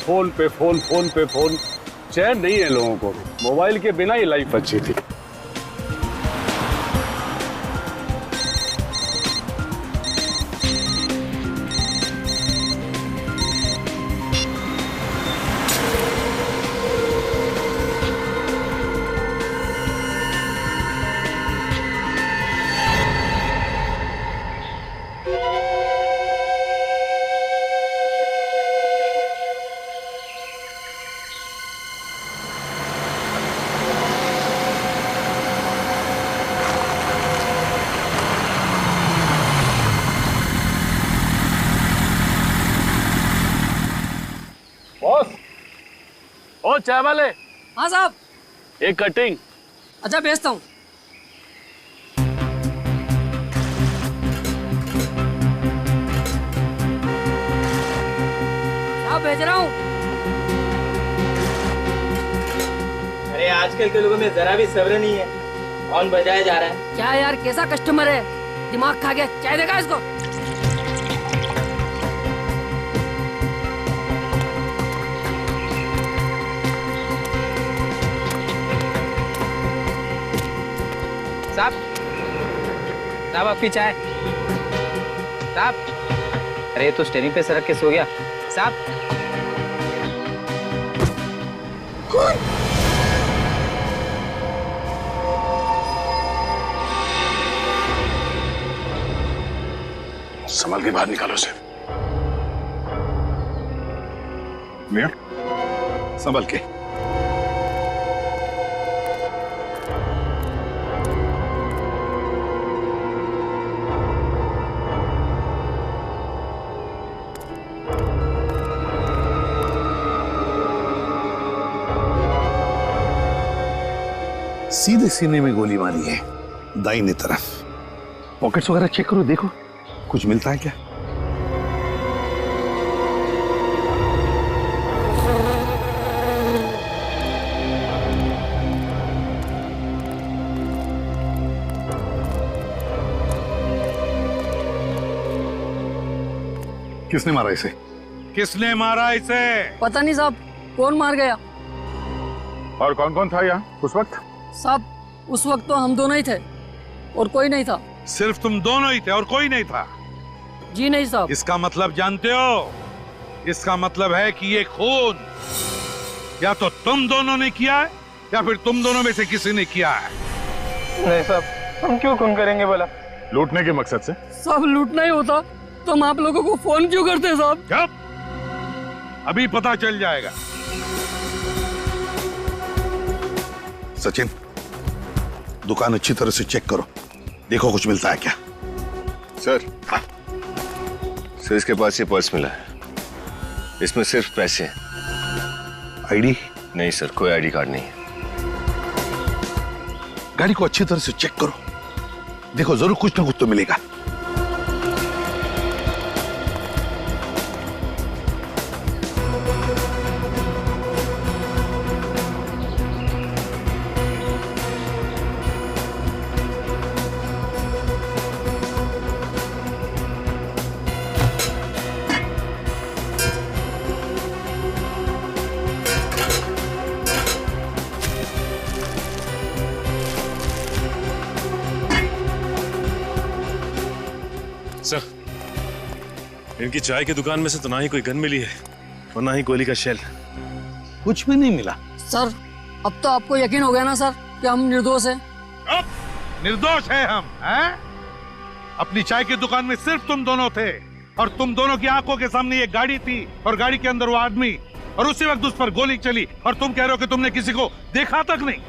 Phone पे phone, phone पे phone. चैन नहीं है लोगों को। मोबाइल के बिना ही लाइफ अच्छी थी। बॉस, ओ चाय वाले। हाँ साहब। एक कटिंग। अच्छा भेजता हूँ। क्या भेज रहा हूँ? अरे आजकल के लोगों में जरा भी सब्र नहीं है। कौन बजाया जा रहा है? क्या यार, कैसा कस्टमर है, दिमाग खा गया। चाय देगा इसको? साहब, साहब आपकी चाय। साहब, अरे तो स्टेरिंग पे सड़क के सो गया। साहब, संभल के बाहर निकालो उसे। मियां, संभल के। सीधे सीने में गोली मारी है, दाहिने तरफ। पॉकेट्स वगैरह चेक करो, देखो कुछ मिलता है क्या। किसने मारा इसे? किसने मारा इसे? पता नहीं साहब, कौन मार गया? और कौन कौन था यहाँ उस वक्त? साहब, उस वक्त तो हम दोनों ही थे और कोई नहीं था। सिर्फ तुम दोनों ही थे और कोई नहीं था? जी नहीं साहब। इसका मतलब जानते हो? इसका मतलब है कि ये खून या तो तुम दोनों ने किया है या फिर तुम दोनों में से किसी ने किया है। नहीं साहब, हम क्यों खून करेंगे बोला? लूटने के मकसद से। साहब, लूटना ही होता तो हम आप लोगों को फोन क्यों करते साहब? जब अभी पता चल जाएगा। सचिन, दुकान अच्छी तरह से चेक करो, देखो कुछ मिलता है क्या। सर, सर इसके पास ये पर्स मिला है, इसमें सिर्फ पैसे हैं। आईडी? नहीं सर, कोई आईडी कार्ड नहीं है। गाड़ी को अच्छी तरह से चेक करो, देखो जरूर कुछ ना कुछ तो मिलेगा। सर, इनकी चाय की दुकान में से तो ना ही कोई गन मिली है और ना ही गोली का शेल। कुछ भी नहीं मिला। सर, अब तो आपको यकीन हो गया ना सर कि हम निर्दोष हैं? अब निर्दोष है हम, हैं? अपनी चाय की दुकान में सिर्फ तुम दोनों थे और तुम दोनों की आंखों के सामने ये गाड़ी थी और गाड़ी के अंदर वो आदमी, और उसी वक्त उस पर गोली चली और तुम कह रहे हो कि तुमने किसी को देखा तक नहीं।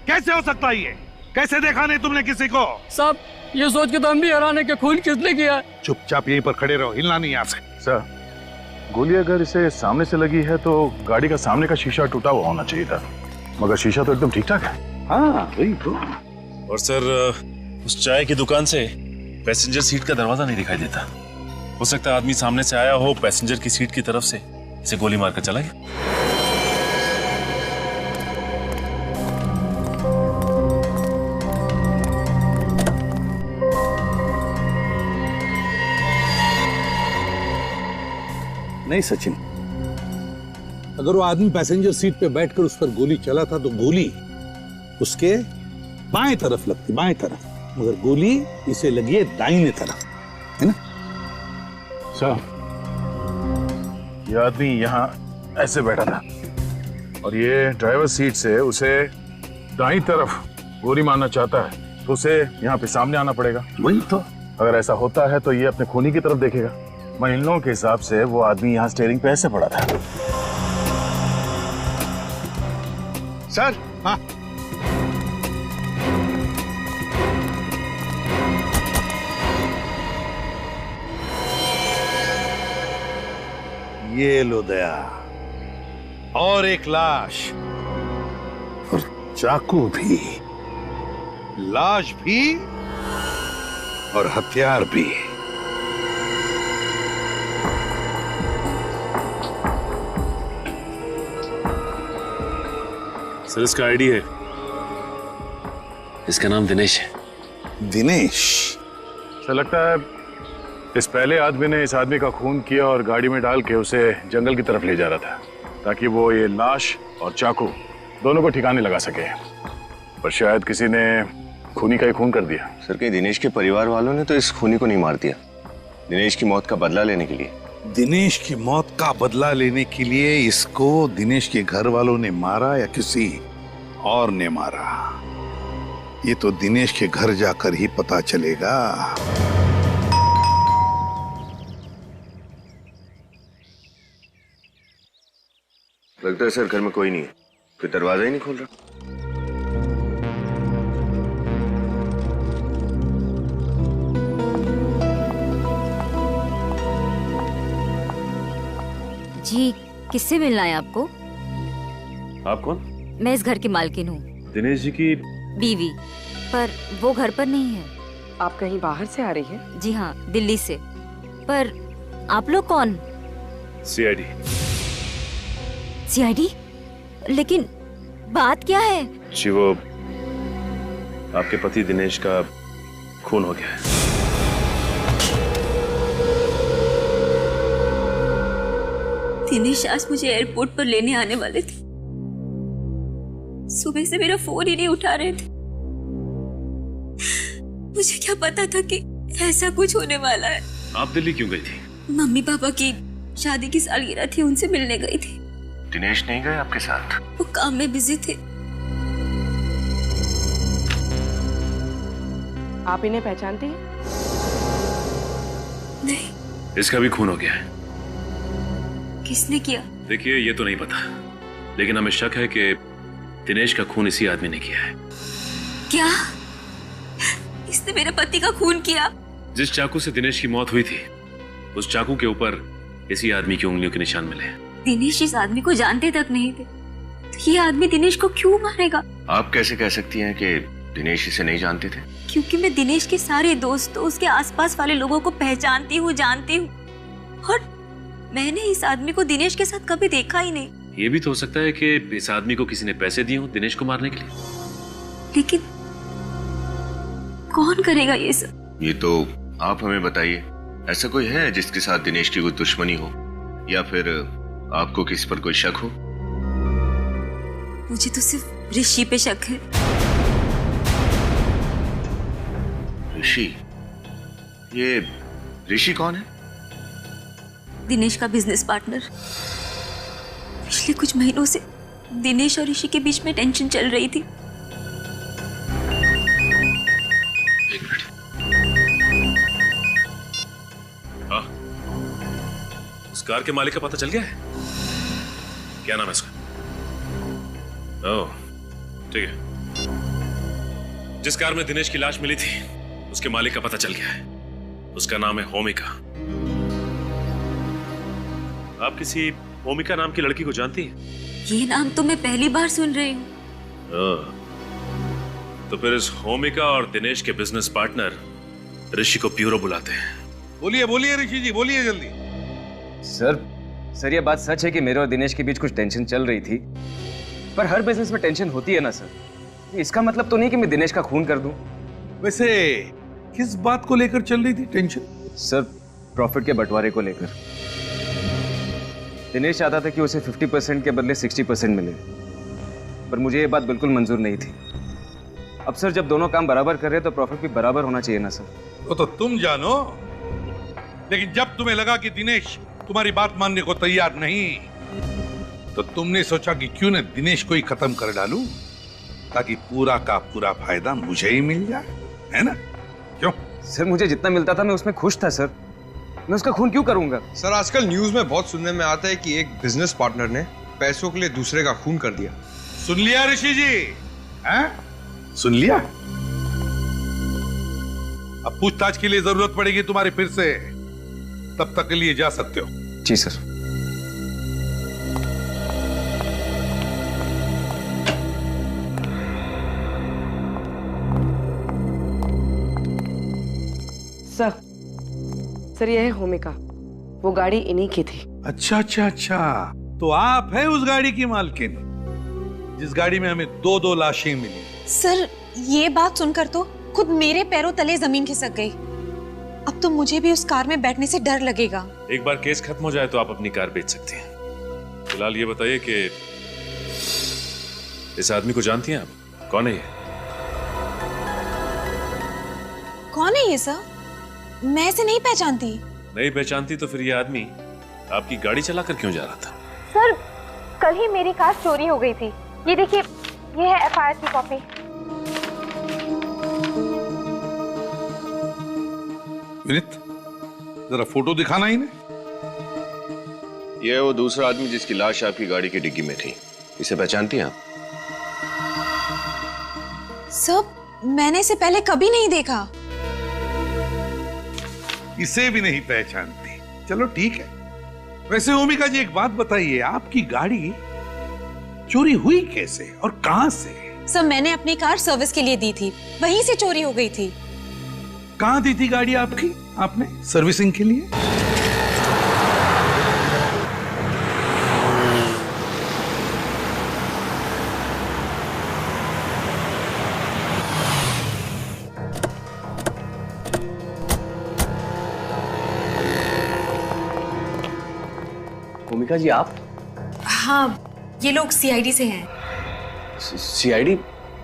कैसे हो सकता है ये? कैसे देखा नहीं तुमने किसी को? साहब, ये सोच के तो हम भी हैरान है कि खून किसने किया है। चुपचाप यहीं पर खड़े रहो, हिलना नहीं यहाँ से। सर, गोली अगर इसे सामने से लगी है तो गाड़ी का सामने का शीशा टूटा हुआ होना चाहिए था, मगर शीशा तो एकदम ठीक ठाक है। हाँ वही तो। और सर, उस चाय की दुकान से पैसेंजर सीट का दरवाजा नहीं दिखाई देता। हो सकता है आदमी सामने से आया हो, पैसेंजर की सीट की तरफ से इसे गोली मारकर चला गया। नहीं सचिन, अगर वो आदमी पैसेंजर सीट पे बैठकर उस पर गोली चला था तो गोली उसके बाएं तरफ लगती, बाएं तरफ, मगर गोली इसे लगी है दाहिने तरफ, है ना? सर, ये आदमी यहाँ ऐसे बैठा था और ये ड्राइवर सीट से उसे दाईं तरफ गोली मारना चाहता है तो उसे यहाँ पे सामने आना पड़ेगा। वही तो। अगर ऐसा होता है तो ये अपने खूनी की तरफ देखेगा। मैं इन लोगों के हिसाब से वो आदमी यहाँ स्टीयरिंग पे ऐसे पड़ा था। सर, हाँ, ये लो दया, और एक लाश, और चाकू भी, लाश भी और हथियार भी। सर इसका आईडी है, इसका नाम दिनेश है। दिनेश? ऐसा लगता है इस पहले आदमी ने इस आदमी का खून किया और गाड़ी में डाल के उसे जंगल की तरफ ले जा रहा था ताकि वो ये लाश और चाकू दोनों को ठिकाने लगा सके, पर शायद किसी ने खूनी का ही खून कर दिया। सर, कहीं दिनेश के परिवार वालों ने तो इस खूनी को नहीं मार दिया दिनेश की मौत का बदला लेने के लिए? दिनेश की मौत का बदला लेने के लिए इसको दिनेश के घर वालों ने मारा या किसी और ने मारा, ये तो दिनेश के घर जाकर ही पता चलेगा। लगता है सर घर में कोई नहीं है, फिर दरवाजा ही नहीं खोल रहा। जी, किससे मिलना है आपको? आप कौन? मैं इस घर की मालकिन हूँ, दिनेश जी की बीवी, पर वो घर पर नहीं है। आप कहीं बाहर से आ रही हैं? जी हाँ, दिल्ली से। पर आप लोग कौन? सीआईडी। सीआईडी? लेकिन बात क्या है? जी वो आपके पति दिनेश का खून हो गया है। दिनेश आज मुझे एयरपोर्ट पर लेने आने वाले थे। सुबह से मेरा फोन ही नहीं उठा रहे थे। मुझे क्या पता था कि ऐसा कुछ होने वाला है। आप दिल्ली क्यों गई थी? मम्मी पापा की शादी की सालगिरह थी, उनसे मिलने गई थी। दिनेश नहीं गए आपके साथ? वो काम में बिजी थे। आप इन्हें पहचानती हैं? नहीं। इसका भी खून हो गया है। किसने किया? देखिए ये तो नहीं पता, लेकिन हमें शक है कि दिनेश का खून इसी आदमी ने किया है। क्या? इसने मेरे पति का खून किया? जिस चाकू से दिनेश की मौत हुई थी, उस चाकू के ऊपर इसी आदमी की उंगलियों के निशान मिले। दिनेश इस आदमी को जानते तक नहीं थे, तो ये आदमी दिनेश को क्यों मारेगा? आप कैसे कह सकती हैं कि दिनेश इसे नहीं जानते थे? क्योंकि मैं दिनेश के सारे दोस्तों, उसके आसपास वाले लोगों को पहचानती हूँ, जानती हूँ, और मैंने इस आदमी को दिनेश के साथ कभी देखा ही नहीं। ये भी तो हो सकता है कि इस आदमी को किसी ने पैसे दिए हों दिनेश को मारने के लिए। लेकिन कौन करेगा ये सब? ये तो आप हमें बताइए, ऐसा कोई है जिसके साथ दिनेश की कोई दुश्मनी हो, या फिर आपको किसी पर कोई शक हो? मुझे तो सिर्फ ऋषि पे शक है। ऋषि? ये ऋषि कौन है? दिनेश का बिजनेस पार्टनर। पिछले कुछ महीनों से दिनेश और ऋषि के बीच में टेंशन चल रही थी। एक मिनट। हाँ, उस कार के मालिक का पता चल गया है? क्या नाम है उसका? ओह, ठीक है। जिस कार में दिनेश की लाश मिली थी, उसके मालिक का पता चल गया है। उसका नाम है होमिका। आप किसी होमिका नाम की लड़की को जानती हैं? ये नाम तो मैं पहली बार सुन रही हूँ। तो फिर इस होमिका और दिनेश के बिजनेस पार्टनर ऋषि को ब्यूरो बुलाते हैं। बोलिए बोलिए ऋषि जी, बोलिए जल्दी। सर ये बात सच है कि मेरे और दिनेश के बीच कुछ टेंशन चल रही थी, पर हर बिजनेस में टेंशन होती है ना सर। इसका मतलब तो नहीं कि मैं दिनेश का खून कर दूं। वैसे किस बात को लेकर चल रही थी टेंशन? सर प्रॉफिट के बंटवारे को लेकर। दिनेश चाहता था कि उसे 50% के बदले 60% मिले, पर मुझे ये बात बिल्कुल मंजूर नहीं थी। अब सर, जब दोनों काम बराबर कर रहे हैं तो प्रॉफिट भी बराबर होना चाहिए ना सर। वो तो तुम जानो, लेकिन जब तुम्हें लगा कि दिनेश तुम्हारी बात मानने को तैयार नहीं, तो तुमने सोचा कि क्यों न दिनेश को ही खत्म कर डालूं, ताकि पूरा का पूरा फायदा मुझे ही मिल जाए, है ना? क्यों? सर, मुझे जितना मिलता था मैं उसमें खुश था सर। मैं उसका खून क्यों करूंगा? सर, आजकल न्यूज में बहुत सुनने में आता है कि एक बिजनेस पार्टनर ने पैसों के लिए दूसरे का खून कर दिया। सुन लिया ऋषि जी? हैं? सुन लिया? अब पूछताछ के लिए जरूरत पड़ेगी तुम्हारी फिर से, तब तक के लिए जा सकते हो। जी सर। सर यह है होमिका, वो गाड़ी इन्हीं की थी। अच्छा अच्छा अच्छा, तो आप है उस गाड़ी की मालकिन जिस गाड़ी में हमें 2-2 लाशें मिली। सर, ये बात सुनकर तो खुद मेरे पैरों तले जमीन खिसक गई। अब तो मुझे भी उस कार में बैठने से डर लगेगा। एक बार केस खत्म हो जाए तो आप अपनी कार बेच सकती हैं। फिलहाल ये बताइए कि इस आदमी को जानती हैं आप? कौन है ये? कौन है ये सर? मैं इसे नहीं पहचानती। नहीं पहचानती तो फिर ये आदमी आपकी गाड़ी चलाकर क्यों जा रहा था? सर, कल ही मेरी कार चोरी हो गई थी। ये देखिए, ये है एफआईआर की कॉपी। विनीत, जरा फोटो दिखाना इन्हें। यह है वो दूसरा आदमी जिसकी लाश आपकी गाड़ी की डिग्गी में थी। इसे पहचानती हैं आप? सर, मैंने इसे पहले कभी नहीं देखा। इसे भी नहीं पहचानती? चलो ठीक है। वैसे ओमिका जी, एक बात बताइए, आपकी गाड़ी चोरी हुई कैसे और कहां से? सर, मैंने अपनी कार सर्विस के लिए दी थी, वहीं से चोरी हो गई थी। कहां दी थी गाड़ी आपकी आपने सर्विसिंग के लिए? भूमिका जी, आप? हाँ, ये लोग सीआईडी से हैं। सीआईडी?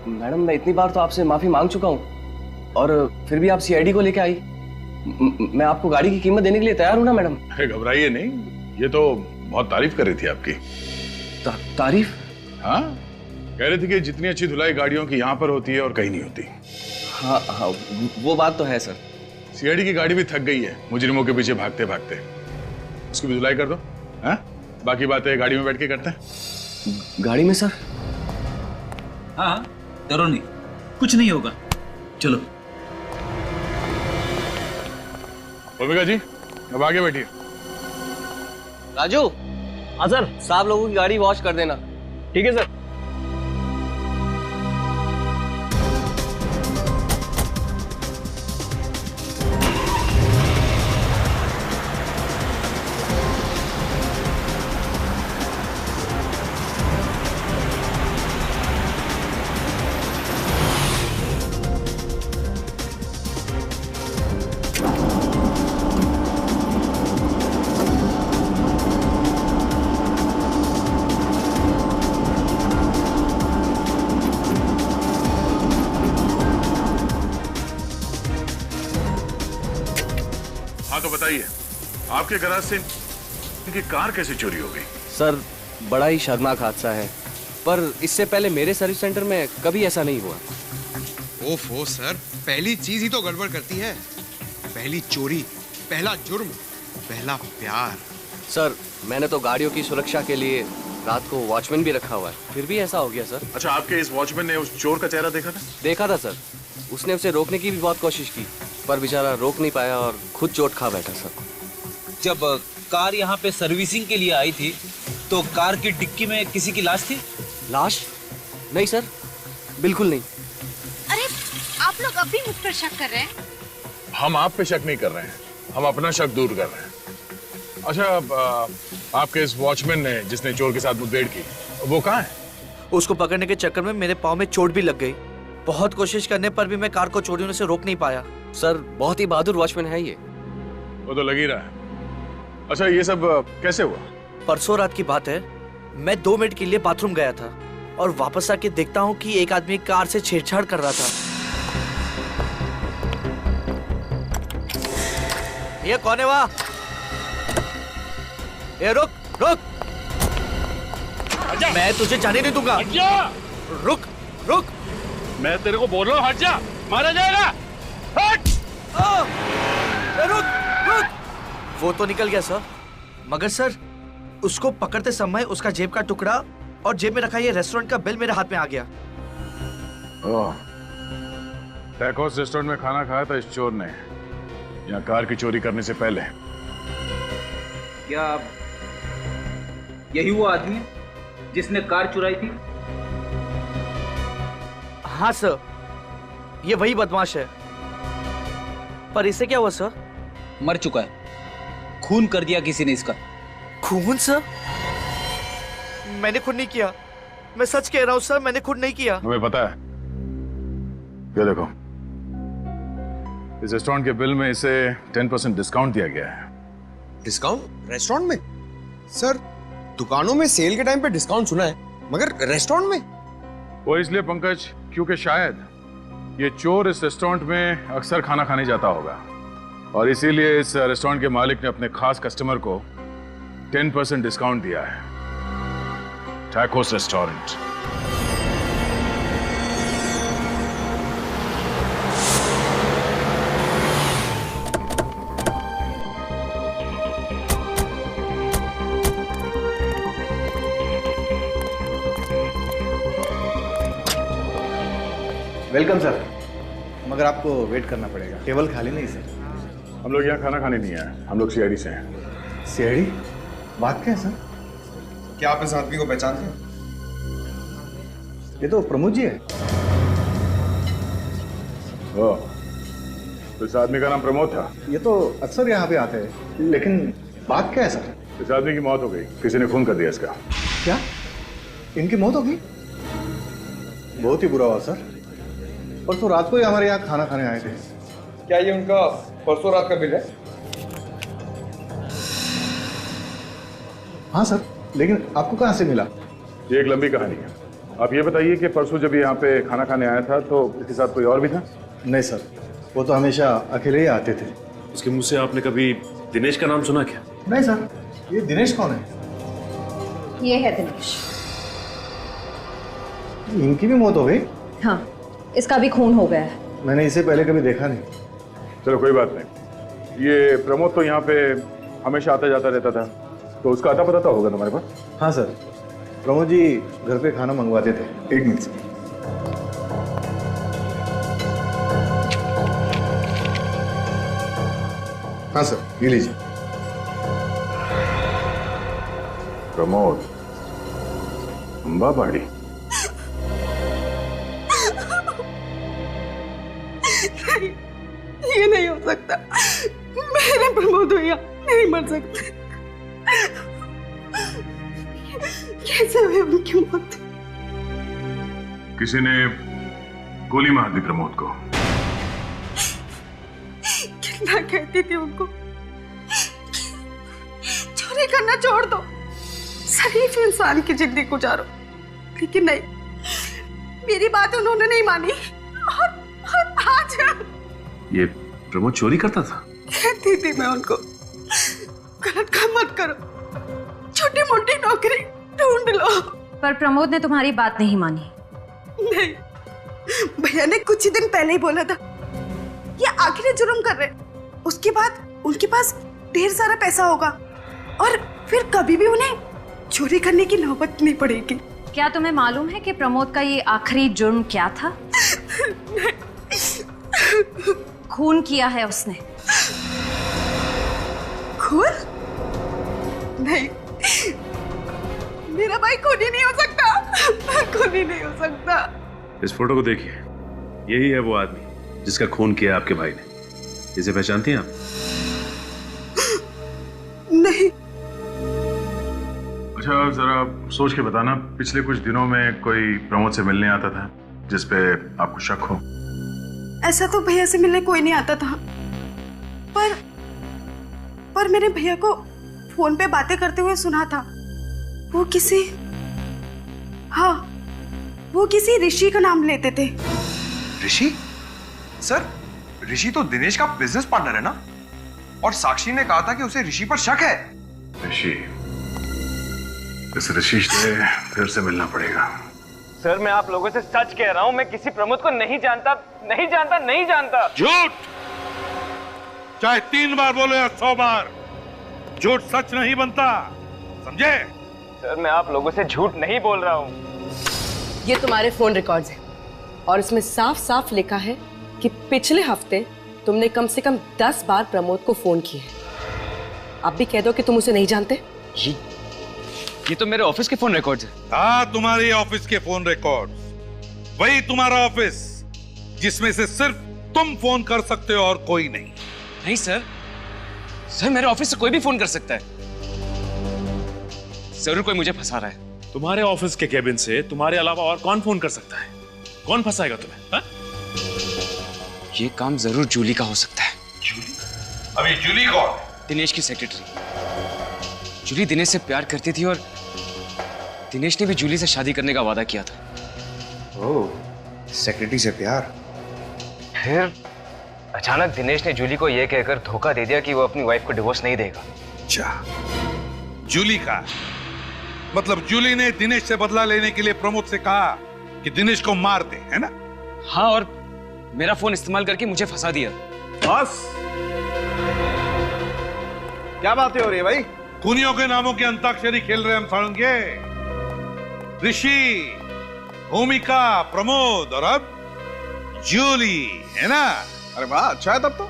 मैडम, मैं इतनी बार तो आपसे माफी मांग चुका हूँ और फिर भी आप सीआईडी को लेके आई। मैं आपको गाड़ी की कीमत देने के लिए तैयार हूँ ना मैडम। घबराइए नहीं, ये तो बहुत तारीफ कर रही थी आपकी। तारीफ? हाँ, कह रही थी कि जितनी अच्छी धुलाई गाड़ियों की यहाँ पर होती है और कहीं नहीं होती। हाँ हाँ, वो बात तो है सर। सीआईडी की गाड़ी भी थक गई है मुजरिमों के पीछे भागते भागते। उसकी भी धुलाई कर दो। हाँ? बाकी बातें गाड़ी में बैठ के करते हैं। गाड़ी में सर? हाँ, डरो नहीं, कुछ नहीं होगा। चलो। भूमिका जी, अब आगे बैठिए। राजू। हाँ सर। साहब लोगों की गाड़ी वॉश कर देना। ठीक है सर। हाँ तो बताइए, आपके गैराज से इनकी कार कैसे चोरी हो गई? सर, बड़ा ही शर्मनाक हादसा है, पर इससे पहले मेरे सर्विस सेंटर में कभी ऐसा नहीं हुआ। ओफो सर, पहली चीज ही तो गड़बड़ करती है। पहली चोरी, पहला जुर्म, पहला प्यार। सर, मैंने तो गाड़ियों की सुरक्षा के लिए रात को वॉचमैन भी रखा हुआ है, फिर भी ऐसा हो गया सर। अच्छा, आपके इस वॉचमैन ने उस चोर का चेहरा देखा था? देखा था सर। उसने उसे रोकने की भी बहुत कोशिश की, पर बेचारा रोक नहीं पाया और खुद चोट खा बैठा सर। जब कार यहाँ पे सर्विसिंग के लिए आई थी तो कार की डिक्की में किसी की लाश थी? लाश? नहीं सर, बिल्कुल नहीं। अरे, आप लोग अब भी मुझ पर शक कर रहे हैं? हम आप पे शक नहीं कर रहे हैं, हम अपना शक दूर कर रहे हैं। अच्छा, आपके इस वॉचमैन ने जिसने चोर के साथ मुठभेड़ की, वो कहाँ है? उसको पकड़ने के चक्कर में मेरे पाँव में चोट भी लग गई। बहुत कोशिश करने पर भी मैं कार को चोरी होने से रोक नहीं पाया। सर, बहुत ही बहादुर वॉचमैन है ये। वो तो लग ही रहा है। अच्छा, ये सब कैसे हुआ? परसों रात की बात है, मैं 2 मिनट के लिए बाथरूम गया था और वापस आके देखता हूँ कि एक आदमी कार से छेड़छाड़ कर रहा था। ये कौन है वहाँ? ये रुक रुक, मैं तुझे जाने नहीं दूंगा। रुक रुक, मैं तेरे को बोल रहा हूँ हट जा, मारा जाएगा। हट! रुक रुक। वो तो निकल गया सर, मगर सर उसको पकड़ते समय उसका जेब का टुकड़ा और जेब में रखा ये रेस्टोरेंट का बिल मेरे हाथ में आ गया। टैकोस रेस्टोरेंट में खाना खाया था इस चोर ने, यहाँ कार की चोरी करने से पहले। क्या यही वो आदमी है जिसने कार चुराई थी? हाँ सर, ये वही बदमाश है। पर इससे क्या हुआ सर? मर चुका है, खून कर दिया किसी ने इसका। खून सर? मैंने खून नहीं किया, मैं सच कह रहा हूँ सर, मैंने खून नहीं किया। हमें पता है। ये देखो, इस रेस्टोरेंट के बिल में इसे 10% डिस्काउंट दिया गया है। डिस्काउंट रेस्टोरेंट में? सर दुकानों में सेल के टाइम पे डिस्काउंट सुना है, मगर रेस्टोरेंट में? वो इसलिए पंकज, क्योंकि शायद ये चोर इस रेस्टोरेंट में अक्सर खाना खाने जाता होगा और इसीलिए इस रेस्टोरेंट के मालिक ने अपने खास कस्टमर को 10% डिस्काउंट दिया है। Tacos restaurant. वेलकम सर, मगर आपको वेट करना पड़ेगा, टेबल खाली नहीं सर। हम लोग यहाँ खाना खाने नहीं आए, हम लोग सीआईडी से हैं। सीआईडी? बात क्या है सर? क्या आप इस आदमी को पहचानते हैं? ये तो प्रमोद जी है। ओ, तो इस आदमी का नाम प्रमोद था? ये तो अक्सर यहाँ पे आते हैं, लेकिन बात क्या है सर? इस आदमी की मौत हो गई, किसी ने खून कर दिया इसका। क्या? इनकी मौत हो गई? बहुत ही बुरा हुआ सर। परसों रात को ही हमारे यहाँ खाना खाने आए थे। क्या ये उनका परसों रात का बिल है? हाँ सर, लेकिन आपको कहाँ से मिला? ये एक लंबी कहानी है। आप ये बताइए कि परसों जब यहाँ पे खाना खाने आया था तो इसके साथ कोई और भी था? नहीं सर, वो तो हमेशा अकेले ही आते थे। उसके मुंह से आपने कभी दिनेश का नाम सुना क्या? नहीं सर, ये दिनेश कौन है? ये है दिनेश। इनकी भी मौत हो गई? हाँ, इसका भी खून हो गया है। मैंने इसे पहले कभी देखा नहीं। चलो कोई बात नहीं। ये प्रमोद तो यहाँ पे हमेशा आता जाता रहता था, तो उसका अता पता होगा तुम्हारे पास? हाँ सर, प्रमोद जी घर पे खाना मंगवाते थे। 1 मिनट से। हाँ सर, ये लीजिए। प्रमोद अंबाबाड़ी? ये नहीं हो सकता, मेरे प्रमोद भैया नहीं मर सकते। कैसे हुई उनकी मौत? किसी ने गोली मार दी प्रमोद को। कितना कहती थी उनको चोरी करना छोड़ दो, शरीफ इंसान की जिंदगी गुजारो, लेकिन नहीं, मेरी बात उन्होंने नहीं मानी। और आज ये प्रमोद चोरी करता था? कहती थी मैं उनको, गलत काम मत करो, छोटी मोटी नौकरी ढूंढ लो। पर प्रमोद ने तुम्हारी बात नहीं मानी। नहीं, भैया ने कुछ ही दिन पहले ही बोला था ये आखिरी जुर्म कर रहे, उसके बाद उनके पास ढेर सारा पैसा होगा और फिर कभी भी उन्हें चोरी करने की नौबत नहीं पड़ेगी। क्या तुम्हें मालूम है कि प्रमोद का ये आखिरी जुर्म क्या था? खून किया है उसने। खून? नहीं, मेरा भाई खूनी नहीं हो सकता, खूनी नहीं हो सकता। इस फोटो को देखिए, यही है वो आदमी जिसका खून किया आपके भाई ने। इसे पहचानती हैं आप? नहीं। अच्छा, जरा सोच के बताना, पिछले कुछ दिनों में कोई प्रमोद से मिलने आता था जिसपे आपको शक हो? ऐसा तो भैया से मिलने कोई नहीं आता था, पर मैंने भैया को फोन पे बातें करते हुए सुना था वो किसी, हाँ, वो किसी ऋषि का नाम लेते थे। ऋषि? सर, ऋषि तो दिनेश का बिजनेस पार्टनर है ना? और साक्षी ने कहा था कि उसे ऋषि पर शक है। ऋषि, इस ऋषि से फिर से मिलना पड़ेगा। सर, मैं आप लोगों से सच कह रहा हूं, मैं किसी प्रमोद को नहीं जानता, नहीं जानता, नहीं जानता। झूठ! चाहे 3 बार बोलो या 100 बार, झूठ सच नहीं बनता, समझे? सर, मैं आप लोगों से झूठ नहीं बोल रहा हूं। ये तुम्हारे फोन रिकॉर्ड्स हैं और इसमें साफ साफ लिखा है कि पिछले हफ्ते तुमने कम से कम 10 बार प्रमोद को फोन किए। आप भी कह दो कि तुम उसे नहीं जानते। ये तो मेरे ऑफिस के फोन रिकॉर्ड्स हैं। हाँ, तुम्हारी ऑफिस के फोन रिकॉर्ड्स। वही तुम्हारा ऑफिस जिसमें से सिर्फ तुम फोन कर सकते हो और कोई नहीं। नहीं सर, सर मेरे ऑफिस से कोई भी फोन कर सकता है। जरूर कोई मुझे फंसा रहा है। तुम्हारे ऑफिस के केबिन से तुम्हारे अलावा और कौन फोन कर सकता है? कौन फंसाएगा तुम्हें? हा? ये काम जरूर जूली का हो सकता है। जूली? अभी जूली कौन? दिनेश की सेक्रेटरी। जूली दिनेश से प्यार करती थी और दिनेश ने भी जूली से शादी करने का वादा किया था। ओह, सेक्रेटरी से प्यार। फिर अचानक दिनेश ने जूली को यह कहकर धोखा दे दिया कि वो अपनी वाइफ को डिवोर्स नहीं देगा। अच्छा, जूली का मतलब जूली ने दिनेश से बदला लेने के लिए प्रमोद से कहा कि दिनेश को मार दे, है ना? हाँ, और मेरा फोन इस्तेमाल करके मुझे फंसा दिया। बस क्या बातें हो रही है भाई? खूनियों के नामों की अंताक्षरी खेल रहे हम साळुंगे। ऋषि, भूमिका, प्रमोद और अब जूली, है ना? अरे वाह, अच्छा है। तब तो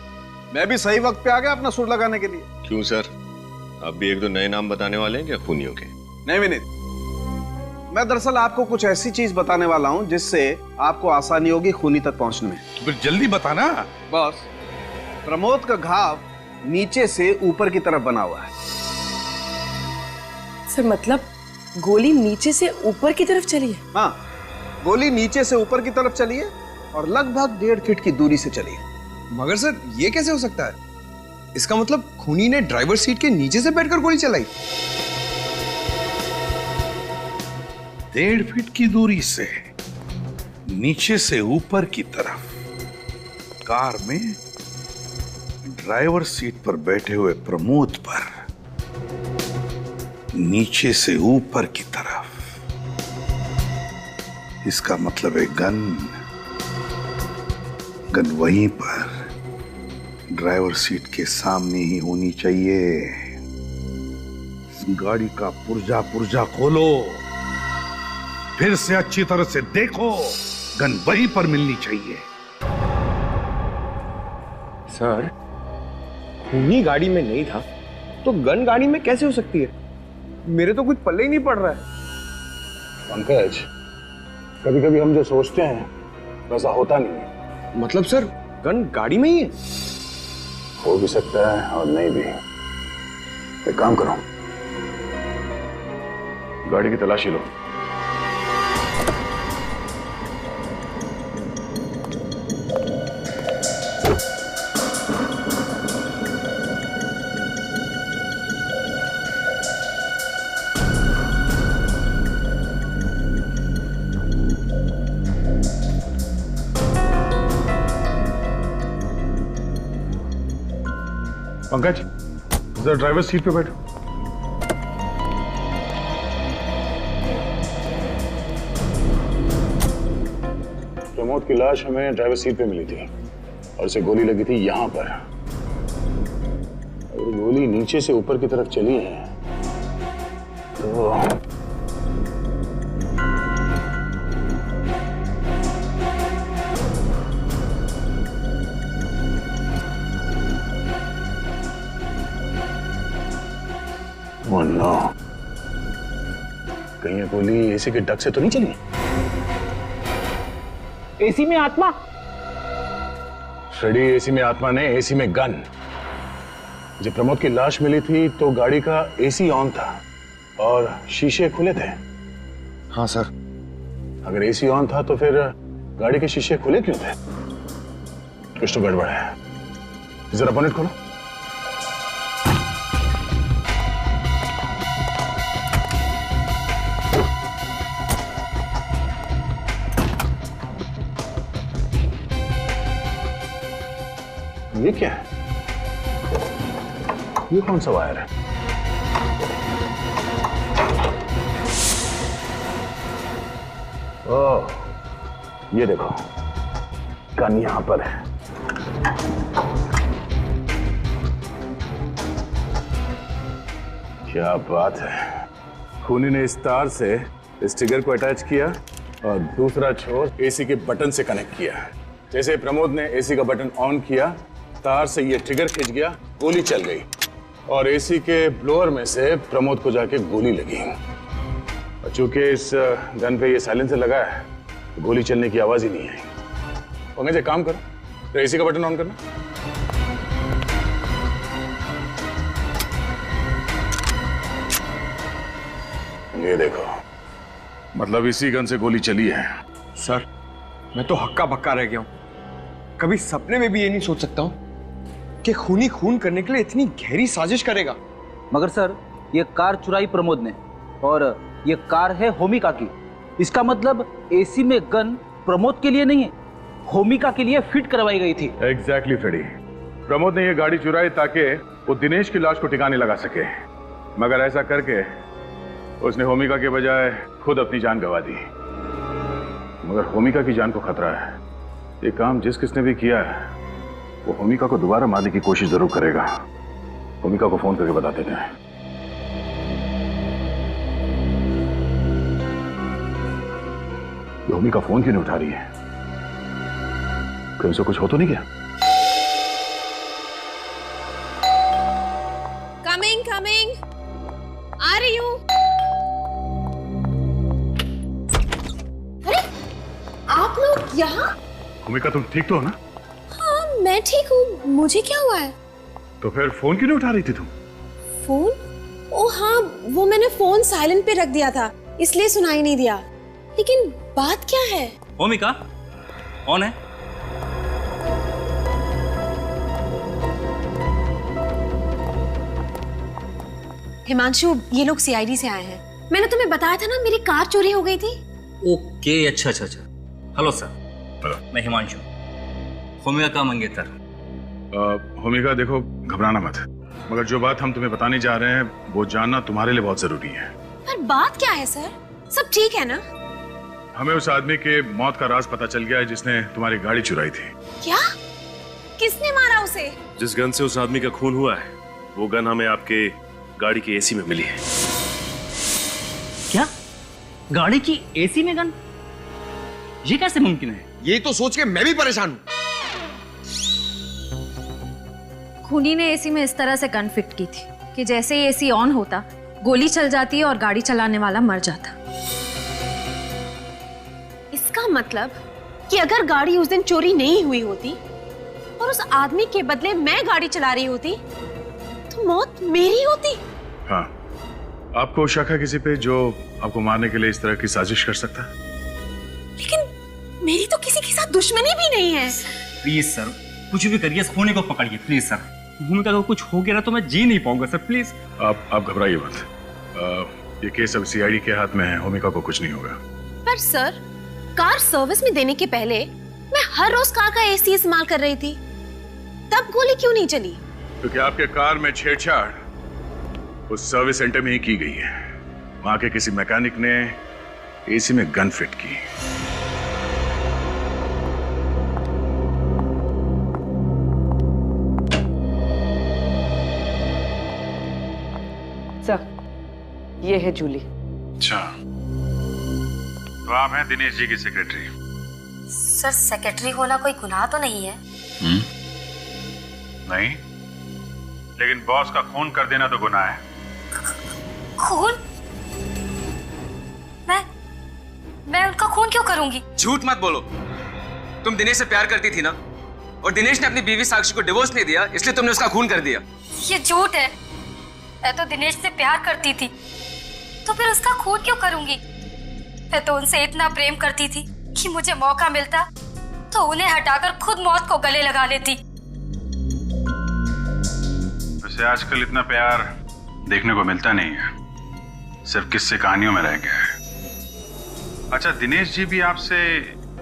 मैं भी सही वक्त पे आ गया अपना सुर लगाने के लिए। क्यों सर, आप भी 1-2 नए नाम बताने वाले हैं क्या खूनियों के? नहीं विनीत, मैं दरअसल आपको कुछ ऐसी चीज बताने वाला हूं जिससे आपको आसानी होगी खूनी तक पहुंचने में। तो फिर जल्दी बताना। बॉस, प्रमोद का घाव नीचे से ऊपर की तरफ बना हुआ है। सर मतलब गोली नीचे से ऊपर की तरफ चली है? हाँ, गोली नीचे से ऊपर की तरफ चली है और लगभग 1.5 फीट की दूरी से चली है। मगर सर, ये कैसे हो सकता है? इसका मतलब खूनी ने ड्राइवर सीट के नीचे से बैठकर गोली चलाई। 1.5 फीट की दूरी से नीचे से ऊपर की तरफ कार में ड्राइवर सीट पर बैठे हुए प्रमोद पर नीचे से ऊपर की तरफ। इसका मतलब है गन वहीं पर ड्राइवर सीट के सामने ही होनी चाहिए। गाड़ी का पुर्जा खोलो, फिर से अच्छी तरह से देखो, गन वहीं पर मिलनी चाहिए। सर, खूनी गाड़ी में नहीं था तो गन गाड़ी में कैसे हो सकती है? मेरे तो कुछ पल्ले ही नहीं पड़ रहा है। पंकज, कभी कभी हम जो सोचते हैं वैसा होता नहीं है। मतलब सर, गन गाड़ी में ही है? हो भी सकता है और नहीं भी। एक काम करो, गाड़ी की तलाशी लो। पंकज, जरा ड्राइवर सीट पे बैठो। प्रमोद की लाश हमें ड्राइवर सीट पे मिली थी और उसे गोली लगी थी यहां पर। अगर गोली नीचे से ऊपर की तरफ चली है तो नो, कहीं ये गोली एसी के डक से तो नहीं चली? एसी में आत्मा? फ्रेडी, एसी में आत्मा नहीं, एसी में गन। जब प्रमोद की लाश मिली थी तो गाड़ी का एसी ऑन था और शीशे खुले थे। हाँ सर। अगर एसी ऑन था तो फिर गाड़ी के शीशे खुले क्यों थे? कुछ तो गड़बड़ है। जरा बोनेट खोलो। ये क्या है? ये कौन सा वायर है? ओह, ये देखो, गन यहां पर है। क्या बात है। खूनी ने इस तार से इस ट्रिगर को अटैच किया और दूसरा छोर एसी के बटन से कनेक्ट किया। जैसे प्रमोद ने एसी का बटन ऑन किया, तार से ये ट्रिगर खिंच गया, गोली चल गई और एसी के ब्लोअर में से प्रमोद को जाके गोली लगी। और चूंकि इस गन पे ये साइलेंसर लगा है, तो गोली चलने की आवाज ही नहीं आई। पंकज एक काम करो, तो एसी का बटन ऑन करना। ये देखो, मतलब इसी गन से गोली चली है। सर, मैं तो हक्का बक्का रह गया हूं। कभी सपने में भी ये नहीं सोच सकता हूं कि खूनी खून करने के लिए इतनी गहरी साजिश करेगा। मगर सर, ये कार चुराई प्रमोद ने और ये कार है होमिका की। इसका मतलब एसी में गन प्रमोद के लिए नहीं है, होमिका के लिए फिट करवाई गई थी। Exactly Freddy. प्रमोद ने ये गाड़ी चुराई ताकि वो दिनेश की लाश को ठिकाने लगा सके, मगर ऐसा करके उसने होमिका के बजाय खुद अपनी जान गंवा दी। मगर होमिका की जान को खतरा है। ये काम जिस किसने भी किया है, वो होमिका को दोबारा मारने की कोशिश जरूर करेगा। होमिका को फोन करके बता देते हैं। होमिका फोन क्यों नहीं उठा रही है? कहीं से कुछ हो तो नहीं गया? कमिंग कमिंग, आ रही हूँ। अरे आप लोग यहाँ? होमिका तुम ठीक तो हो ना? हाँ मैं ठीक हूँ, मुझे क्या हुआ है? तो फिर फोन क्यों नहीं उठा रही थी तुम? फोन? ओ हाँ, वो मैंने फोन साइलेंट पे रख दिया था, इसलिए सुनाई नहीं दिया। लेकिन बात क्या है? होमिका कौन है? हिमांशु, ये लोग सीआईडी से आए हैं। मैंने तुम्हें बताया था ना, मेरी कार चोरी हो गई थी। ओके, अच्छा अच्छा अच्छा। Hello sir. हेलो, मैं हिमांशु, होमिका का मंगेतर। होमिका देखो, घबराना मत, मगर जो बात हम तुम्हें बताने जा रहे हैं वो जानना तुम्हारे लिए बहुत जरूरी है। पर बात क्या है सर? सब ठीक है ना? हमें उस आदमी के मौत का राज पता चल गया है जिसने तुम्हारी गाड़ी चुराई थी। क्या? किसने मारा उसे? जिस गन से उस आदमी का खून हुआ है, वो गन हमें आपके गाड़ी की एसी में मिली है। क्या? गाड़ी की एसी में गन? ये कैसे मुमकिन है? ये तो सोच के मैं भी परेशान हूं। खूनी ने एसी में इस तरह से गन फिट की थी कि जैसे ही एसी ऑन होता, गोली चल जाती और गाड़ी चलाने वाला मर जाता। इसका मतलब कि अगर गाड़ी उस दिन चोरी नहीं हुई होती और उस आदमी के बदले मैं गाड़ी चला रही होती, तो मौत मेरी होती। हाँ, आपको शक है किसी पे जो आपको मारने के लिए इस तरह की साजिश कर सकता है? लेकिन मेरी तो किसी के साथ दुश्मनी भी नहीं है। प्लीज सर, कुछ भी करिए, इस खूनी को पकड़िए प्लीज सर। होमिका को कुछ हो गया ना तो मैं जी नहीं पाऊंगा सर, प्लीज। आप घबराइए मत। ये केस अब सीआईडी के हाथ में है, होमिका को कुछ नहीं होगा। पर सर, कार सर्विस में देने के पहले मैं हर रोज कार का एसी इस्तेमाल कर रही थी, तब गोली क्यों नहीं चली? क्योंकि आपके कार में छेड़छाड़ उस सर्विस सेंटर में ही की गई है। वहां के किसी मैकेनिक ने एसी में गन फिट की। सर, ये है जूली। अच्छा, तो आप हैं दिनेश जी की सेक्रेटरी? सर, सेक्रेटरी होना कोई गुनाह तो नहीं है? नहीं, लेकिन बॉस का खून कर देना तो गुनाह है। खून? मैं उनका खून क्यों करूंगी? झूठ मत बोलो। तुम दिनेश से प्यार करती थी ना, और दिनेश ने अपनी बीवी साक्षी को डिवोर्स नहीं दिया, इसलिए तुमने उसका खून कर दिया। ये झूठ है। मैं तो दिनेश से प्यार करती थी, तो फिर उसका खून क्यों करूंगी? मैं तो उनसे इतना प्रेम करती थी कि मुझे मौका मिलता तो उन्हें हटाकर खुद मौत को गले लगा लेती। वैसे आजकल इतना प्यार देखने को मिलता नहीं है, सिर्फ किस्से कहानियों में रह गया है। अच्छा, दिनेश जी भी आपसे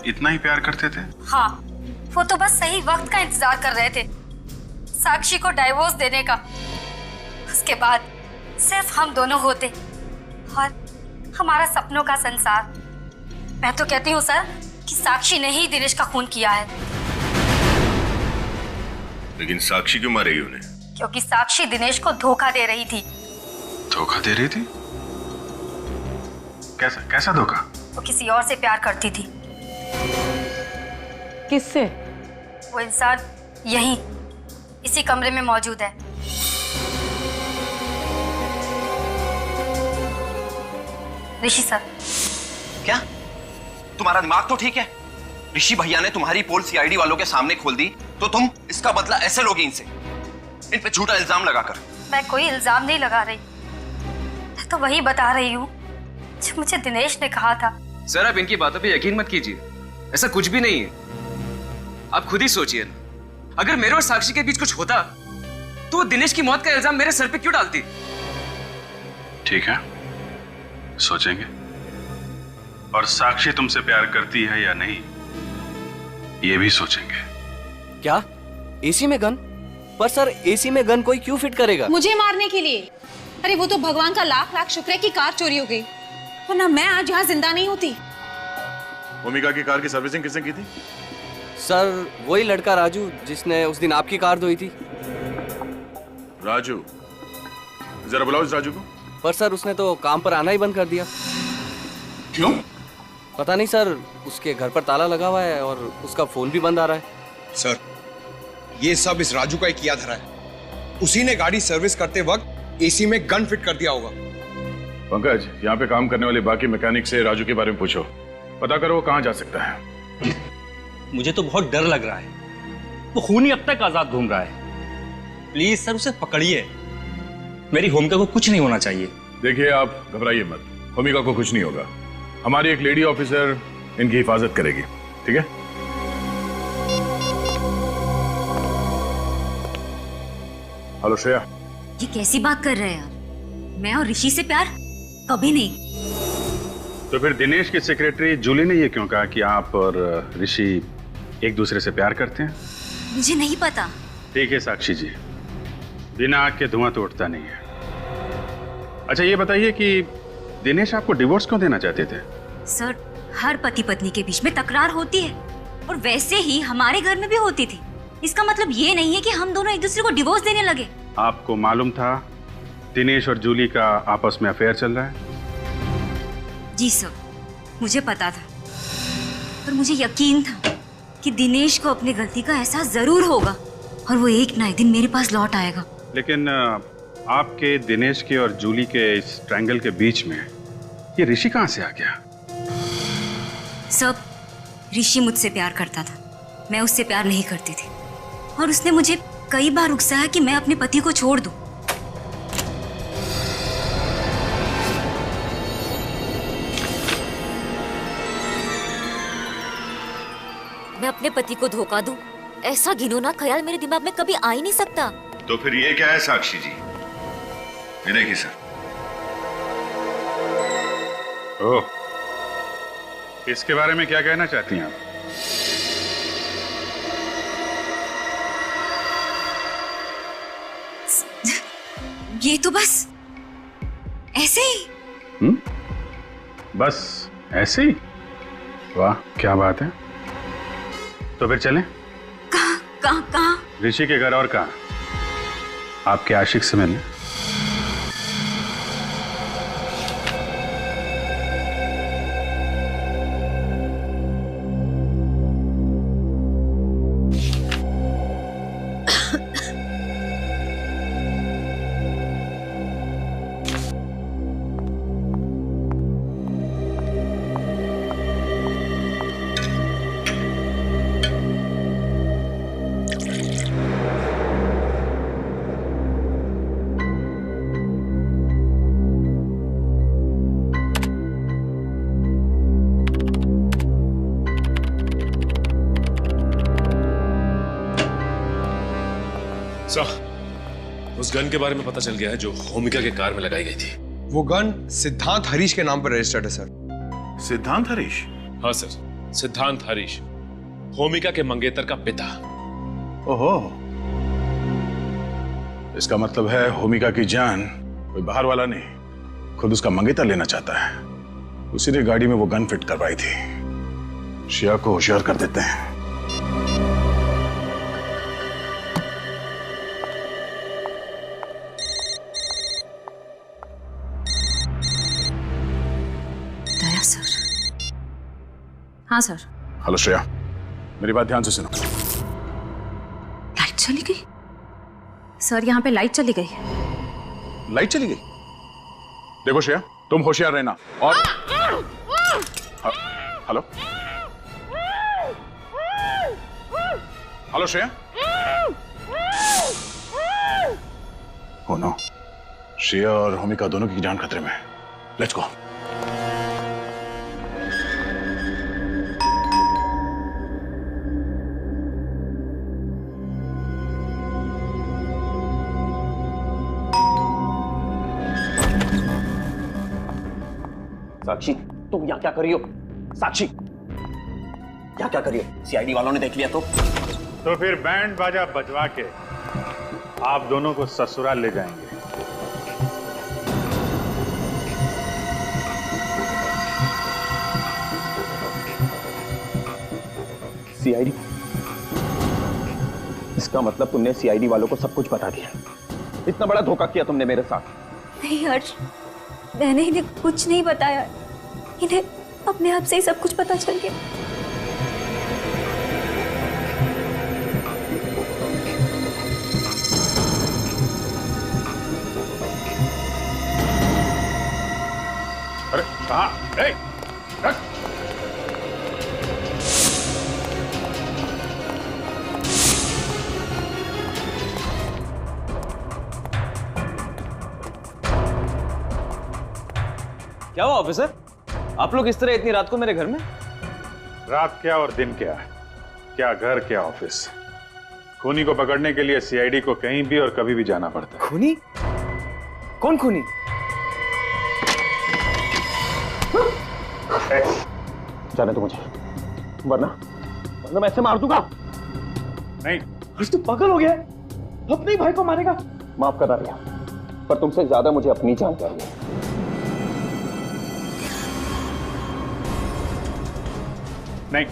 इतना ही प्यार करते थे? हाँ, वो तो बस सही वक्त का इंतजार कर रहे थे साक्षी को डाइवोर्स देने का। उसके बाद सिर्फ हम दोनों होते और हमारा सपनों का संसार। मैं तो कहती हूँ सर कि साक्षी ने ही दिनेश का खून किया है। लेकिन साक्षी क्यों मारेगी उन्हें? क्योंकि साक्षी दिनेश को धोखा दे रही थी। धोखा दे रही थी? कैसा कैसा धोखा? वो किसी और से प्यार करती थी। किससे? वो इंसान यहीं इसी कमरे में मौजूद है। ऋषि सर। क्या तुम्हारा दिमाग तो ठीक है? ऋषि भैया ने तुम्हारी पोल सीआईडी वालों के सामने खोल दी तो तुम इसका बदला ऐसे लोगी इनसे, इन पे झूठा इल्जाम लगाकर। मैं कोई इल्जाम नहीं लगा रही, मैं तो वही बता रही हूँ जो मुझे दिनेश ने कहा था। सर आप इनकी बातों पे यकीन मत कीजिए, ऐसा कुछ भी नहीं है। आप खुद ही सोचिए ना, अगर मेरे और साक्षी के बीच कुछ होता तो वो दिनेश की मौत का इल्जाम मेरे सर पे क्यों डालती? ठीक है, सोचेंगे। और साक्षी तुमसे प्यार करती है या नहीं ये भी सोचेंगे। क्या एसी में गन? पर सर एसी में गन कोई क्यों फिट करेगा? मुझे मारने के लिए। अरे वो तो भगवान का लाख लाख शुक्र है कि कार चोरी हो गई, वरना मैं आज यहाँ जिंदा नहीं होती। भूमिका की कार की सर्विसिंग किसने की थी? सर वही लड़का राजू जिसने उस दिन आपकी कार धोई थी। राजू? जरा बुलाओ इस राजू को। पर सर उसने तो काम पर आना ही बंद कर दिया। क्यों? पता नहीं सर, उसके घर पर ताला लगा हुआ है और उसका फोन भी बंद आ रहा है। सर ये सब इस राजू का ही किया धरा है। उसी ने गाड़ी सर्विस करते वक्त एसी में गन फिट कर दिया होगा। पंकज, यहाँ पे काम करने वाले बाकी मैकेनिक से राजू के बारे में पूछो, पता करो वो कहाँ जा सकता है। मुझे तो बहुत डर लग रहा है, वो खूनी अब तक आजाद घूम रहा है। प्लीज सर उसे पकड़िए, मेरी होमिका को कुछ नहीं होना चाहिए। देखिए आप घबराइए मत, होमिका को कुछ नहीं होगा। हमारी एक लेडी ऑफिसर इनकी हिफाजत करेगी, ठीक है? हेलो श्रेया। ये कैसी बात कर रहे हैं आप? मैं और ऋषि से प्यार कभी नहीं। तो फिर दिनेश की सेक्रेटरी जूली ने ये क्यों कहा कि आप और ऋषि एक दूसरे से प्यार करते हैं? मुझे नहीं पता। ठीक है साक्षी जी, बिना आग के धुआं तो उठता नहीं है। अच्छा ये बताइए कि दिनेश आपको डिवोर्स क्यों देना चाहते थे? सर हर पति पत्नी के बीच में तकरार होती है और वैसे ही हमारे घर में भी होती थी। इसका मतलब ये नहीं है कि हम दोनों एक दूसरे को डिवोर्स देने लगे। आपको मालूम था दिनेश और जूली का आपस में अफेयर चल रहा है? जी सर, मुझे पता था, पर मुझे यकीन था कि दिनेश को अपनी गलती का एहसास जरूर होगा और वो एक ना एक दिन मेरे पास लौट आएगा। लेकिन आपके, दिनेश के और जूली के इस ट्रायंगल के बीच में ये ऋषि कहां से आ गया? सब ऋषि मुझसे प्यार करता था, मैं उससे प्यार नहीं करती थी और उसने मुझे कई बार उकसाया कि मैं अपने पति को छोड़ दूं। मैं अपने पति को धोखा दूं, ऐसा घिनौना ख्याल मेरे दिमाग में कभी आ ही नहीं सकता। तो फिर ये क्या है साक्षी जी? ये देखिए सर। ओह, इसके बारे में क्या कहना चाहती हैं आप? ये तो बस ऐसे ही। बस ऐसे ही? वाह क्या बात है। तो फिर चलें? कहाँ? ऋषि के घर और कहाँ? आपके आशिक से मिलने। उस गन के बारे में पता चल गया है जो होमिका के कार में लगाई गई थी। वो गन सिद्धांत हरीश के नाम पर रजिस्टर्ड है सर। सिद्धांत हरीश? हाँ सर, सिद्धांत हरीश, होमिका के मंगेतर का पिता। ओहो, इसका मतलब है होमिका की जान कोई बाहर वाला नहीं, खुद उसका मंगेतर लेना चाहता है। उसी ने गाड़ी में वो गन फिट करवाई थी। शिया को होशियार कर देते हैं। दया सर। हाँ सर। हेलो श्रेया, मेरी बात ध्यान से सुनो। लाइट चली गई सर, यहाँ पे लाइट चली गई। लाइट चली गई? देखो श्रेया, तुम होशियार रहना। और हेलो हेलो श्रेया। हो नो, श्रेया और होमिका दोनों की जान खतरे में है। Let's go. साक्षी, तुम यहाँ क्या कर रही हो? साक्षी, यहाँ क्या कर रही हो? सीआईडी वालों ने देख लिया तो फिर बैंड बाजा बजवा के आप दोनों को ससुराल ले जाएंगे। सीआईडी? इसका मतलब तुमने सीआईडी वालों को सब कुछ बता दिया। इतना बड़ा धोखा किया तुमने मेरे साथ। नहीं हर्ष, मैंने इन्हें कुछ नहीं बताया। इन्हें अपने आप से ही सब कुछ पता चल गया। अरे कहाँ? रख। क्या हुआ ऑफिसर? आप लोग इस तरह इतनी रात को मेरे घर में? रात क्या और दिन क्या, क्या घर क्या ऑफिस। खूनी को पकड़ने के लिए सीआईडी को कहीं भी और कभी भी जाना पड़ता है। खूनी? कौन खूनी? जाने दो मुझे, वरना मैं ऐसे मार दूंगा। नहीं, आज तू पागल हो गया है? अपने ही भाई को मारेगा? माफ करना रिया, पर तुमसे ज्यादा मुझे अपनी जानकारी है। नहीं।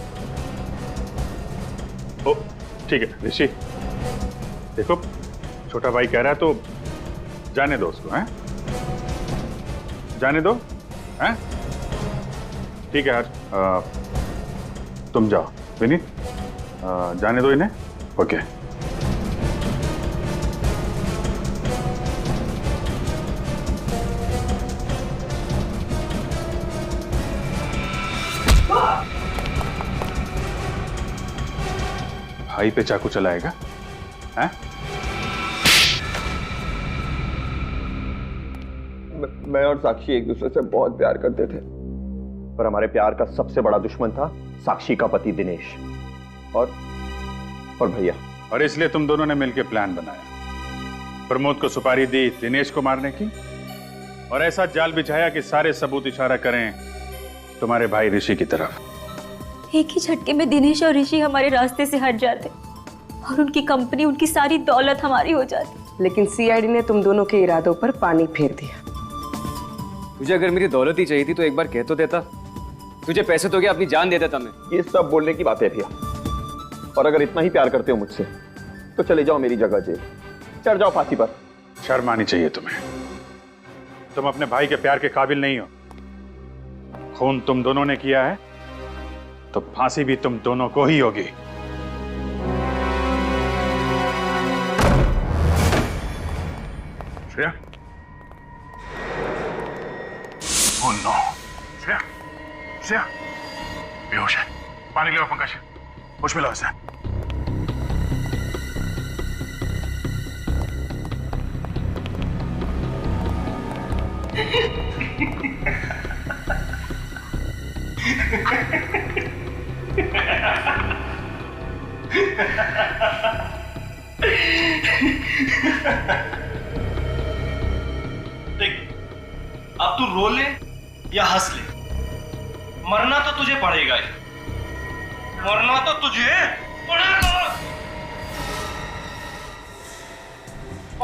ओ, ठीक है ऋषि, देखो छोटा भाई कह रहा है तो जाने दो उसको, हैं? जाने दो, हैं? ठीक है यार, तुम जाओ विनीत, जाने दो इन्हें। ओके। भाई पे चाकू चलाएगा, हैं? मैं और साक्षी एक दूसरे से बहुत प्यार करते थे, पर हमारे प्यार का सबसे बड़ा दुश्मन था साक्षी का पति दिनेश और भैया। और इसलिए तुम दोनों ने मिलकर प्लान बनाया, प्रमोद को सुपारी दी दिनेश को मारने की, और ऐसा जाल बिछाया कि सारे सबूत इशारा करें तुम्हारे भाई ऋषि की तरफ। एक ही झटके में दिनेश और ऋषि हमारे रास्ते से हट जाते और उनकी कंपनी, उनकी सारी दौलत हमारी हो जाती। लेकिन सीआईडी ने तुम दोनों के इरादों पर पानी फेर दिया। तुझे अगर मेरी दौलत ही चाहिए थी तो एक बार कह तो देता। तुझे पैसे तो क्या अपनी जान दे देता मैं। ये सब बोलने की बातें भैया, और अगर इतना ही प्यार करते हो मुझसे तो चले जाओ मेरी जगह जेल, चढ़ जाओ फांसी पर। शर्म आनी चाहिए तुम्हें, तुम अपने भाई के प्यार के काबिल नहीं हो। खून तुम दोनों ने किया है तो फांसी भी तुम दोनों को ही होगी। श्रेया, ओह नो, श्रेया, श्रेया, बेहोश है। पानी ले आओ पंकज, होश में लाओ इसे। देख, अब तू रो ले या हंस ले, मरना तो तुझे पड़ेगा ही। मरना तो तुझे पड़ेगा।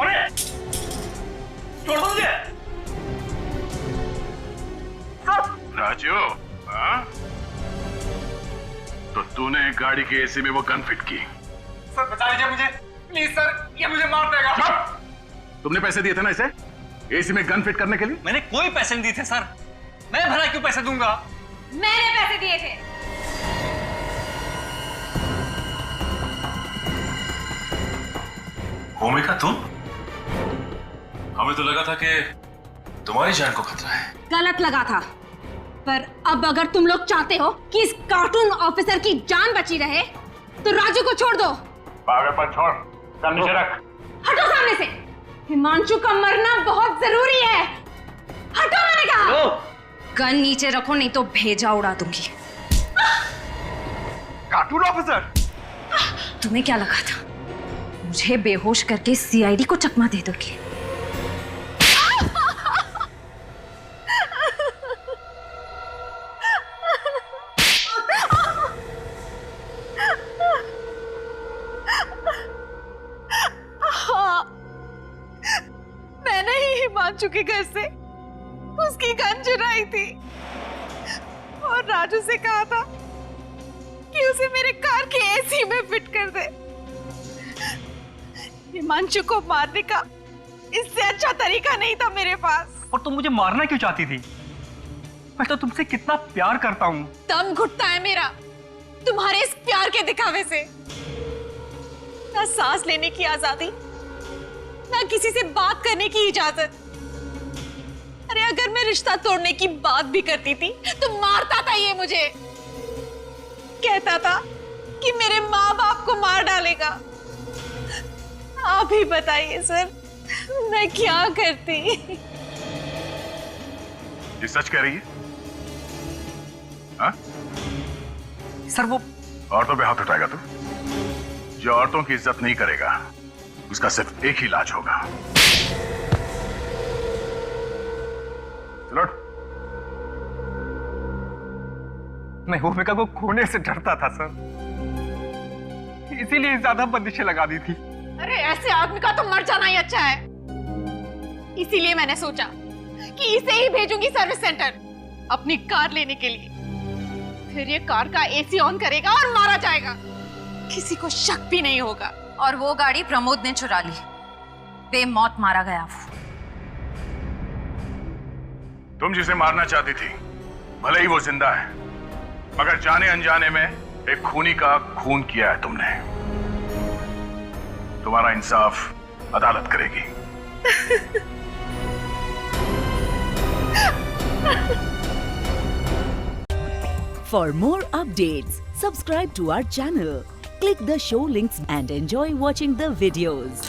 अरे छोड़ दो मुझे। राजू, हाँ? तो तूने गाड़ी के एसी में वो गन फिट की? सर बचा लीजिए मुझे प्लीज सर, ये मुझे मार देगा। तुमने पैसे दिए थे ना इसे एसी में गन फिट करने के लिए? मैंने कोई पैसे नहीं दिए थे सर, मैं भला क्यों पैसे दूंगा? मैंने पैसे दिए थे। भूमिका तुम? हमें तो लगा था कि तुम्हारी जान को खतरा है। गलत लगा था, पर अब अगर तुम लोग चाहते हो कि इस कार्टून ऑफिसर की जान बची रहे तो राजू को छोड़ दो। पागलपन छोड़, गन नीचे रख। हटो सामने से। हिमांशु का मरना बहुत जरूरी है। हटो मैंने कहा। गन नीचे रखो नहीं तो भेजा उड़ा दूंगी। कार्टून ऑफिसर, तुम्हें क्या लगा था मुझे बेहोश करके सीआईडी को चकमा दे दोगी? मैंने ही हिमांशु के घर से उसकी गन चुराई थी और राजू से कहा था कि उसे मेरे कार के एसी में फिट कर दे। हिमांशु को मारने का इससे अच्छा तरीका नहीं था मेरे पास। और तुम मुझे मारना क्यों चाहती थी? मैं तो तुमसे कितना प्यार करता हूँ। दम घुटता है मेरा तुम्हारे इस प्यार के दिखावे से। ना सांस लेने की आजादी, ना किसी से बात करने की इजाजत। अरे अगर मैं रिश्ता तोड़ने की बात भी करती थी तो मारता था ये मुझे। कहता था कि मेरे माँ बाप को मार डालेगा। आप ही बताइए सर, मैं क्या करती? ये सच कह रही है? हाँ? सर वो औरतों पे हाथ उठाएगा तू? जो औरतों की इज्जत नहीं करेगा उसका सिर्फ एक ही इलाज होगा। चलो। मैं भूमिका को खोने से डरता था सर, इसीलिए ज्यादा बंदिशें लगा दी थी। अरे ऐसे आदमी का तो मर जाना ही अच्छा है। इसीलिए मैंने सोचा कि इसे ही भेजूंगी सर्विस सेंटर अपनी कार लेने के लिए। फिर ये कार का एसी ऑन करेगा और मारा जाएगा, किसी को शक भी नहीं होगा। और वो गाड़ी प्रमोद ने चुरा ली, बेमौत मारा गया वो। तुम जिसे मारना चाहती थी भले ही वो जिंदा है, मगर जाने अनजाने में एक खूनी का खून किया है तुमने। तुम्हारा इंसाफ अदालत करेगी। For more updates, subscribe to our channel, click the show links and enjoy watching the videos.